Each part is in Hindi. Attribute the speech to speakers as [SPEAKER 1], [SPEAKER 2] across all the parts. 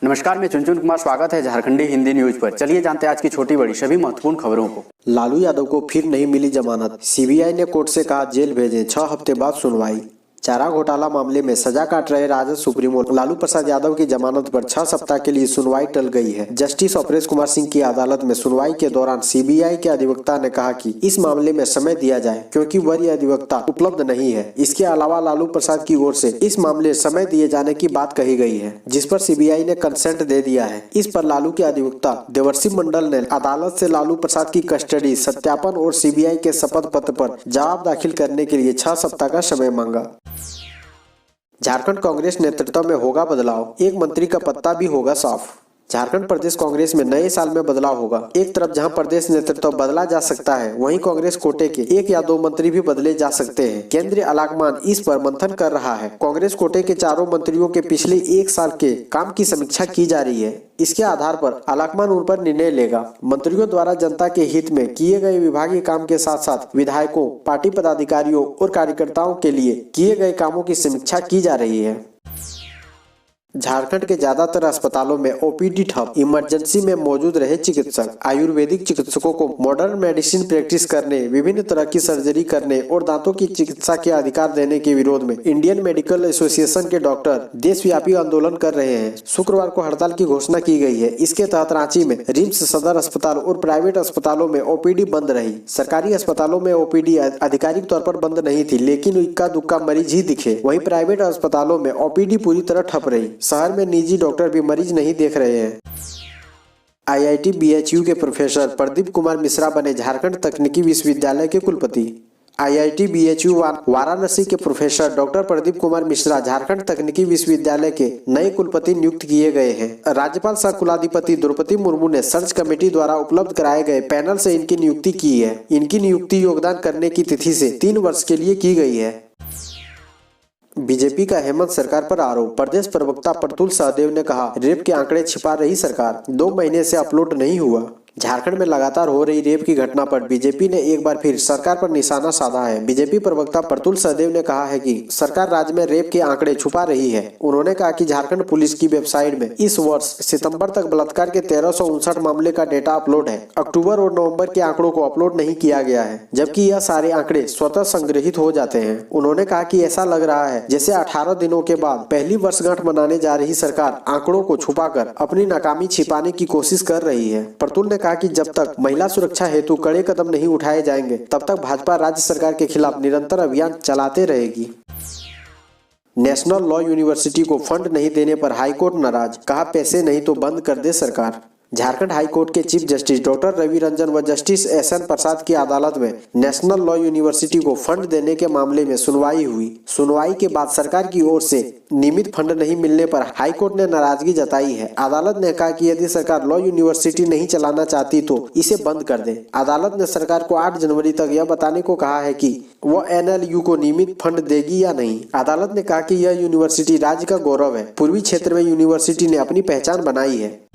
[SPEAKER 1] नमस्कार, मैं चुनचुन कुमार। स्वागत है झारखंडी हिंदी न्यूज पर। चलिए जानते हैं आज की छोटी बड़ी सभी महत्वपूर्ण खबरों को।
[SPEAKER 2] लालू यादव को फिर नहीं मिली जमानत। सीबीआई ने कोर्ट से कहा जेल भेजें, 6 हफ्ते बाद सुनवाई। चारा घोटाला मामले में सजा काट रहे राजद सुप्रीमो लालू प्रसाद यादव की जमानत पर 6 सप्ताह के लिए सुनवाई टल गई है। जस्टिस अपरेश कुमार सिंह की अदालत में सुनवाई के दौरान सीबीआई के अधिवक्ता ने कहा कि इस मामले में समय दिया जाए क्योंकि वरीय अधिवक्ता उपलब्ध नहीं है। इसके अलावा लालू प्रसाद की ओर से इस मामले समय दिए जाने की बात कही गई है, जिस पर सीबीआई ने कंसेंट दे दिया है। इस पर लालू के अधिवक्ता देवर्षि मंडल ने अदालत से लालू प्रसाद की कस्टडी, सत्यापन और सीबीआई के शपथ पत्र पर जवाब दाखिल करने के लिए 6 सप्ताह का समय मांगा। झारखंड कांग्रेस नेतृत्व में होगा बदलाव, एक मंत्री का पत्ता भी होगा साफ। झारखंड प्रदेश कांग्रेस में नए साल में बदलाव होगा। एक तरफ जहां प्रदेश नेतृत्व बदला जा सकता है, वहीं कांग्रेस कोटे के 1 या 2 मंत्री भी बदले जा सकते हैं। केंद्रीय आलाकमान इस पर मंथन कर रहा है। कांग्रेस कोटे के 4 मंत्रियों के पिछले 1 साल के काम की समीक्षा की जा रही है। इसके आधार पर आलाकमान उन पर निर्णय लेगा। मंत्रियों द्वारा जनता के हित में किए गए विभागीय काम के साथ साथ विधायकों, पार्टी पदाधिकारियों और कार्यकर्ताओं के लिए किए गए कामों की समीक्षा की जा रही है। झारखंड के ज्यादातर अस्पतालों में ओपीडी ठप, इमरजेंसी में मौजूद रहे चिकित्सक। आयुर्वेदिक चिकित्सकों को मॉडर्न मेडिसिन प्रैक्टिस करने, विभिन्न तरह की सर्जरी करने और दांतों की चिकित्सा के अधिकार देने के विरोध में इंडियन मेडिकल एसोसिएशन के डॉक्टर देशव्यापी आंदोलन कर रहे हैं। शुक्रवार को हड़ताल की घोषणा की गई है। इसके तहत रांची में रिम्स सदर अस्पताल और प्राइवेट अस्पतालों में ओपीडी बंद रही। सरकारी अस्पतालों में ओपीडी आधिकारिक तौर पर बंद नहीं थी, लेकिन इक्का दुक्का मरीज ही दिखे। वहीं प्राइवेट अस्पतालों में ओपीडी पूरी तरह ठप रही। शहर में निजी डॉक्टर भी मरीज नहीं देख रहे हैं। आईआईटी बीएचयू के प्रोफेसर प्रदीप कुमार मिश्रा बने झारखंड तकनीकी विश्वविद्यालय के कुलपति। आईआईटी बीएचयू वाराणसी के प्रोफेसर डॉक्टर प्रदीप कुमार मिश्रा झारखंड तकनीकी विश्वविद्यालय के नए कुलपति नियुक्त किए गए हैं। राज्यपाल सह कुलाधिपति द्रौपदी मुर्मू ने सर्च कमेटी द्वारा उपलब्ध कराए गए पैनल से इनकी नियुक्ति की है। इनकी नियुक्ति योगदान करने की तिथि से 3 वर्ष के लिए की गई है। बीजेपी का हेमंत सरकार पर आरोप। प्रदेश प्रवक्ता प्रतुल सहदेव ने कहा, रेप के आंकड़े छिपा रही सरकार, 2 महीने से अपलोड नहीं हुआ। झारखंड में लगातार हो रही रेप की घटना पर बीजेपी ने एक बार फिर सरकार पर निशाना साधा है। बीजेपी प्रवक्ता प्रतुल सहदेव ने कहा है कि सरकार राज्य में रेप के आंकड़े छुपा रही है। उन्होंने कहा कि झारखंड पुलिस की वेबसाइट में इस वर्ष सितंबर तक बलात्कार के 1359 मामले का डेटा अपलोड है। अक्टूबर और नवंबर के आंकड़ों को अपलोड नहीं किया गया है, जबकि यह सारे आंकड़े स्वतः संग्रहित हो जाते हैं। उन्होंने कहा कि ऐसा लग रहा है जैसे 18 दिनों के बाद पहली वर्षगांठ मनाने जा रही सरकार आंकड़ों को छुपाकर अपनी नाकामी छिपाने की कोशिश कर रही है। प्रतुल ने कहा कि जब तक महिला सुरक्षा हेतु कड़े कदम नहीं उठाए जाएंगे, तब तक भाजपा राज्य सरकार के खिलाफ निरंतर अभियान चलाते रहेगी। नेशनल लॉ यूनिवर्सिटी को फंड नहीं देने पर हाईकोर्ट नाराज, कहा पैसे नहीं तो बंद कर दे सरकार। झारखंड हाईकोर्ट के chief justice doctor Ravi Ranjan व जस्टिस एसएन प्रसाद की अदालत में नेशनल लॉ यूनिवर्सिटी को फंड देने के मामले में सुनवाई हुई। सुनवाई के बाद सरकार की ओर से नियमित फंड नहीं मिलने पर हाईकोर्ट ने नाराजगी जताई है। अदालत ने कहा कि यदि सरकार लॉ यूनिवर्सिटी नहीं चलाना चाहती तो इसे बंद कर दे। अदालत ने सरकार को 8 जनवरी तक यह बताने को कहा है कि वह एनएलयू को नियमित फंड देगी या नहीं। अदालत ने कहा कि यह यूनिवर्सिटी राज्य का गौरव है। पूर्वी क्षेत्र में यूनिवर्सिटी ने अपनी पहचान बनाई है।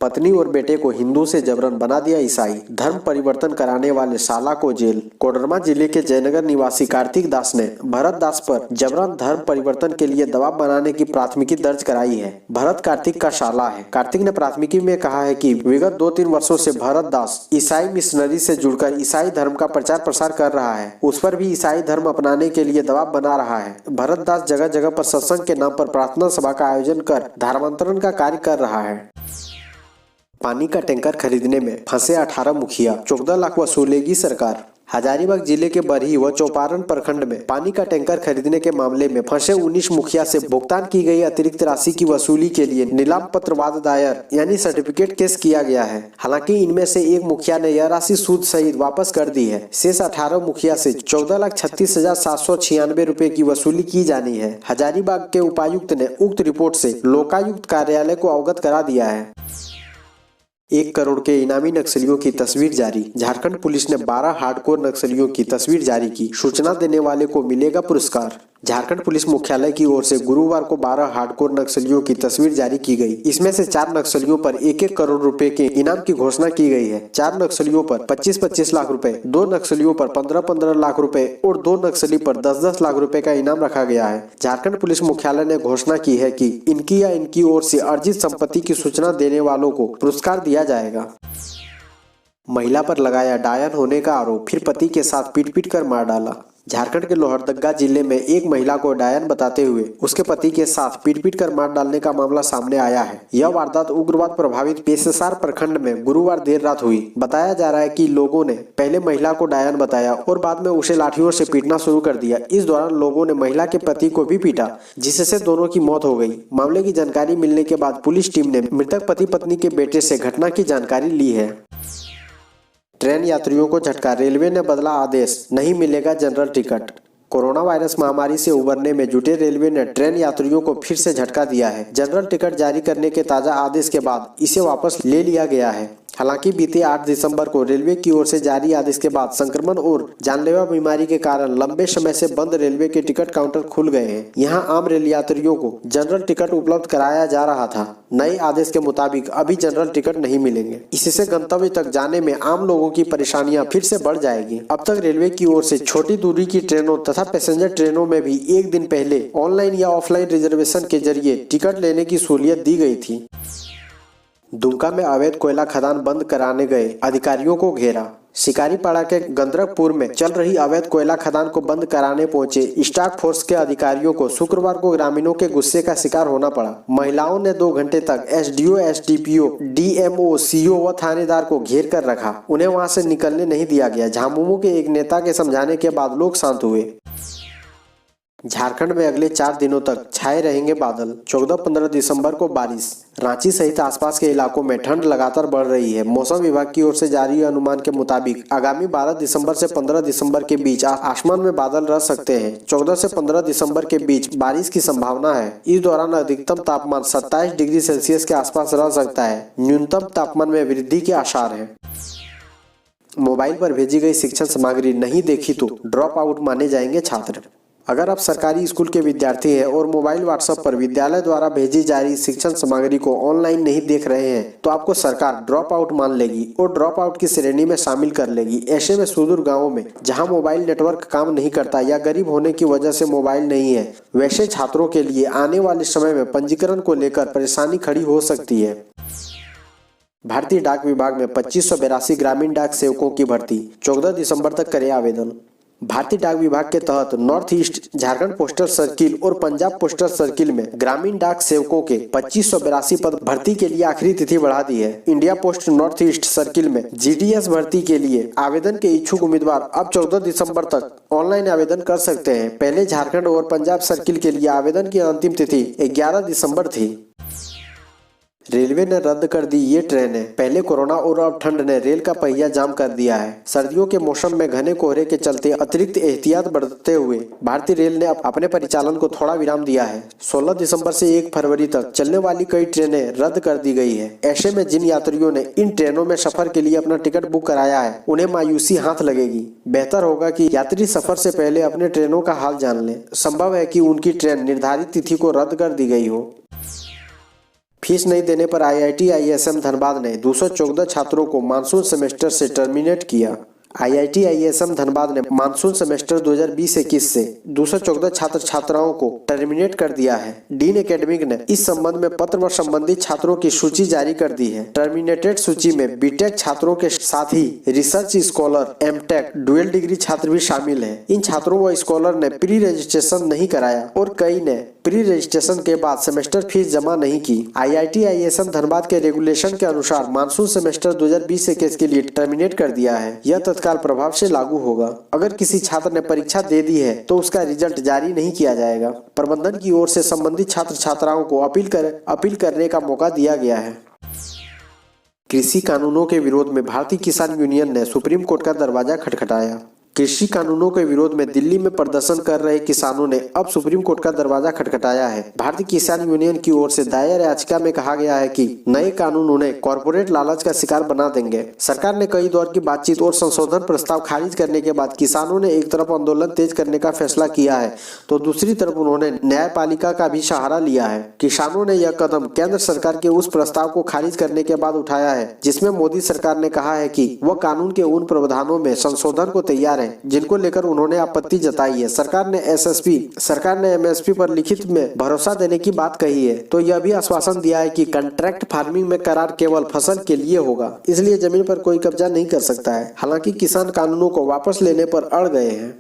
[SPEAKER 2] पत्नी और बेटे को हिंदू से जबरन बना दिया ईसाई, धर्म परिवर्तन कराने वाले साला को जेल। कोडरमा जिले के जयनगर निवासी कार्तिक दास ने भरत दास पर जबरन धर्म परिवर्तन के लिए दबाव बनाने की प्राथमिकी दर्ज कराई है। भरत कार्तिक का साला है। कार्तिक ने प्राथमिकी में कहा है कि विगत 2-3 वर्षों से भरत दास ईसाई मिशनरी से जुड़कर ईसाई धर्म का प्रचार प्रसार कर रहा है। उस पर भी ईसाई धर्म अपनाने के लिए दबाव बना रहा है। भरत दास जगह जगह पर सत्संग के नाम पर प्रार्थना सभा का आयोजन कर धर्मांतरण का कार्य कर रहा है। पानी का टैंकर खरीदने में फंसे 18 मुखिया, 14 लाख वसूलेगी सरकार। हजारीबाग जिले के बरही व चौपारण प्रखंड में पानी का टैंकर खरीदने के मामले में फंसे 19 मुखिया से भुगतान की गई अतिरिक्त राशि की वसूली के लिए नीलाम पत्र वाद दायर यानी सर्टिफिकेट केस किया गया है। हालांकि इनमें से एक मुखिया ने यह राशि सूद सहित वापस कर दी है। शेष 18 मुखिया से 14,36,796 रुपए की वसूली की जानी है। हजारीबाग के उपायुक्त ने उक्त रिपोर्ट से लोकायुक्त कार्यालय को अवगत करा दिया है। 1 करोड़ के इनामी नक्सलियों की तस्वीर जारी। झारखंड पुलिस ने 12 हार्डकोर नक्सलियों की तस्वीर जारी की। सूचना देने वाले को मिलेगा पुरस्कार। झारखंड पुलिस मुख्यालय की ओर से गुरुवार को 12 हार्डकोर नक्सलियों की तस्वीर जारी की गई। इसमें से 4 नक्सलियों पर 1-1 करोड़ रुपए के इनाम की घोषणा की गई है। 4 नक्सलियों पर 25-25 लाख रुपए, 2 नक्सलियों पर 15-15 लाख रुपए और 2 नक्सली पर 10-10 लाख रुपए का इनाम रखा गया है। झारखंड पुलिस मुख्यालय ने घोषणा की है कि इनकी या इनकी ओर से अर्जित संपत्ति की सूचना देने वालों को पुरस्कार दिया जाएगा। महिला पर लगाया डायन होने का आरोप, फिर पति के साथ पीट-पीट कर मार डाला। झारखंड के लोहरदगा जिले में एक महिला को डायन बताते हुए उसके पति के साथ पीट-पीट कर मार डालने का मामला सामने आया है। यह वारदात उग्रवाद प्रभावित पेशेसार प्रखंड में गुरुवार देर रात हुई। बताया जा रहा है कि लोगों ने पहले महिला को डायन बताया और बाद में उसे लाठियों से पीटना शुरू कर दिया। इस दौरान लोगों ने महिला के पति को भी पीटा, जिससे दोनों की मौत हो गई। मामले की जानकारी मिलने के बाद पुलिस टीम ने मृतक पति पत्नी के बेटे से घटना की जानकारी ली है। ट्रेन यात्रियों को झटका, रेलवे ने बदला आदेश, नहीं मिलेगा जनरल टिकट। कोरोना वायरस महामारी से उबरने में जुटे रेलवे ने ट्रेन यात्रियों को फिर से झटका दिया है। जनरल टिकट जारी करने के ताजा आदेश के बाद इसे वापस ले लिया गया है। हालांकि बीते 8 दिसंबर को रेलवे की ओर से जारी आदेश के बाद संक्रमण और जानलेवा बीमारी के कारण लंबे समय से बंद रेलवे के टिकट काउंटर खुल गए हैं। यहां आम रेल यात्रियों को जनरल टिकट उपलब्ध कराया जा रहा था। नए आदेश के मुताबिक अभी जनरल टिकट नहीं मिलेंगे। इससे गंतव्य तक जाने में आम लोगों की परेशानियां फिर से बढ़ जाएगी। अब तक रेलवे की ओर से छोटी दूरी की ट्रेनों तथा पैसेंजर ट्रेनों में भी एक दिन पहले ऑनलाइन या ऑफलाइन रिजर्वेशन के जरिए टिकट लेने की सहूलियत दी गई थी। दुमका में अवैध कोयला खदान बंद कराने गए अधिकारियों को घेरा। शिकारीपाड़ा के गंदरकपुर में चल रही अवैध कोयला खदान को बंद कराने पहुंचे स्टाफ फोर्स के अधिकारियों को शुक्रवार को ग्रामीणों के गुस्से का शिकार होना पड़ा। महिलाओं ने 2 घंटे तक एसडीओ, एसडीपीओ, डीएमओ, सीओ व थानेदार को घेर कर रखा। उन्हें वहां से निकलने नहीं दिया गया। झामुमो के एक नेता के समझाने के बाद लोग शांत हुए। झारखंड में अगले 4 दिनों तक छाए रहेंगे बादल, 14-15 दिसंबर को बारिश। रांची सहित आसपास के इलाकों में ठंड लगातार बढ़ रही है। मौसम विभाग की ओर से जारी अनुमान के मुताबिक आगामी 12 दिसंबर से 15 दिसंबर के बीच आसमान में बादल रह सकते हैं। 14 से 15 दिसंबर के बीच बारिश की संभावना है। इस दौरान अधिकतम तापमान 27 डिग्री सेल्सियस के आसपास रह सकता है। न्यूनतम तापमान में वृद्धि के आसार है। मोबाइल पर भेजी गई शिक्षण सामग्री नहीं देखी तो ड्रॉप आउट माने जाएंगे छात्र। अगर आप सरकारी स्कूल के विद्यार्थी हैं और मोबाइल व्हाट्सएप पर विद्यालय द्वारा भेजी जा रही शिक्षण सामग्री को ऑनलाइन नहीं देख रहे हैं तो आपको सरकार ड्रॉप आउट मान लेगी और ड्रॉप आउट की श्रेणी में शामिल कर लेगी। ऐसे में सुदूर गांवों में जहां मोबाइल नेटवर्क काम नहीं करता या गरीब होने की वजह से मोबाइल नहीं है, वैसे छात्रों के लिए आने वाले समय में पंजीकरण को लेकर परेशानी खड़ी हो सकती है। भारतीय डाक विभाग में 2582 ग्रामीण डाक सेवकों की भर्ती, 14 दिसंबर तक करें आवेदन। भारतीय डाक विभाग के तहत north east Jharkhand postal circle और पंजाब पोस्टल सर्किल में ग्रामीण डाक सेवकों के 2582 पद भर्ती के लिए आखिरी तिथि बढ़ा दी है। India post north east circle में जीडीएस भर्ती के लिए आवेदन के इच्छुक उम्मीदवार अब 14 दिसंबर तक ऑनलाइन आवेदन कर सकते हैं। पहले झारखंड और पंजाब सर्किल के लिए आवेदन की अंतिम तिथि 11 दिसंबर थी। रेलवे ने रद्द कर दी ये ट्रेनें। पहले कोरोना और अब ठंड ने रेल का पहिया जाम कर दिया है। सर्दियों के मौसम में घने कोहरे के चलते अतिरिक्त एहतियात बरतते हुए भारतीय रेल ने अपने परिचालन को थोड़ा विराम दिया है। 16 दिसंबर से 1 फरवरी तक चलने वाली कई ट्रेनें रद्द कर दी गई है। ऐसे में जिन यात्रियों ने इन ट्रेनों में सफर के लिए अपना टिकट बुक कराया है उन्हें मायूसी हाथ लगेगी। बेहतर होगा कि यात्री सफर से पहले अपने ट्रेनों का हाल जान लें। संभव है कि उनकी ट्रेन निर्धारित तिथि को रद्द कर दी गई हो। फीस नहीं देने पर आईआईटी आईएसएम धनबाद ने 214 छात्रों को मानसून सेमेस्टर से टर्मिनेट किया। आईआईटी आईएसएम धनबाद ने मानसून सेमेस्टर 2020-21 से 214 छात्र छात्राओं को टर्मिनेट कर दिया है। डीन एकेडमिक ने इस संबंध में पत्र व संबंधित छात्रों की सूची जारी कर दी है। टर्मिनेटेड सूची में बीटेक छात्रों के साथ ही research scholar, M Tech, dual degree छात्र भी शामिल है। इन छात्रों व स्कॉलर ने प्री रजिस्ट्रेशन नहीं कराया और कई ने प्री रजिस्ट्रेशन के बाद सेमेस्टर फीस जमा नहीं की। आईआईटी आईएसएम धनबाद के रेगुलेशन के अनुसार मानसून सेमेस्टर 2020-21 के लिए टर्मिनेट कर दिया है। यह तत्काल प्रभाव से लागू होगा। अगर किसी छात्र ने परीक्षा दे दी है तो उसका रिजल्ट जारी नहीं किया जाएगा। प्रबंधन की ओर से संबंधित छात्र छात्राओं को अपील करने का मौका दिया गया है। कृषि कानूनों के विरोध में भारतीय किसान यूनियन ने सुप्रीम कोर्ट का दरवाजा खटखटाया। कृषि कानूनों के विरोध में दिल्ली में प्रदर्शन कर रहे किसानों ने अब सुप्रीम कोर्ट का दरवाजा खटखटाया है। भारतीय किसान यूनियन की ओर से दायर याचिका में कहा गया है कि नए कानून उन्हें कॉर्पोरेट लालच का शिकार बना देंगे। सरकार ने कई दौर की बातचीत और संशोधन प्रस्ताव खारिज करने के बाद किसानों ने एक तरफ आंदोलन तेज करने का फैसला किया है तो दूसरी तरफ उन्होंने न्यायपालिका का भी सहारा लिया है। किसानों ने यह कदम केंद्र सरकार के उस प्रस्ताव को खारिज करने के बाद उठाया है जिसमें मोदी सरकार ने कहा है कि वह कानून के उन प्रावधानों में संशोधन को तैयार है जिनको लेकर उन्होंने आपत्ति जताई है। सरकार ने एमएसपी पर लिखित में भरोसा देने की बात कही है तो यह भी आश्वासन दिया है कि कॉन्ट्रैक्ट फार्मिंग में करार केवल फसल के लिए होगा, इसलिए जमीन पर कोई कब्जा नहीं कर सकता है। हालांकि किसान कानूनों को वापस लेने पर अड़ गए हैं।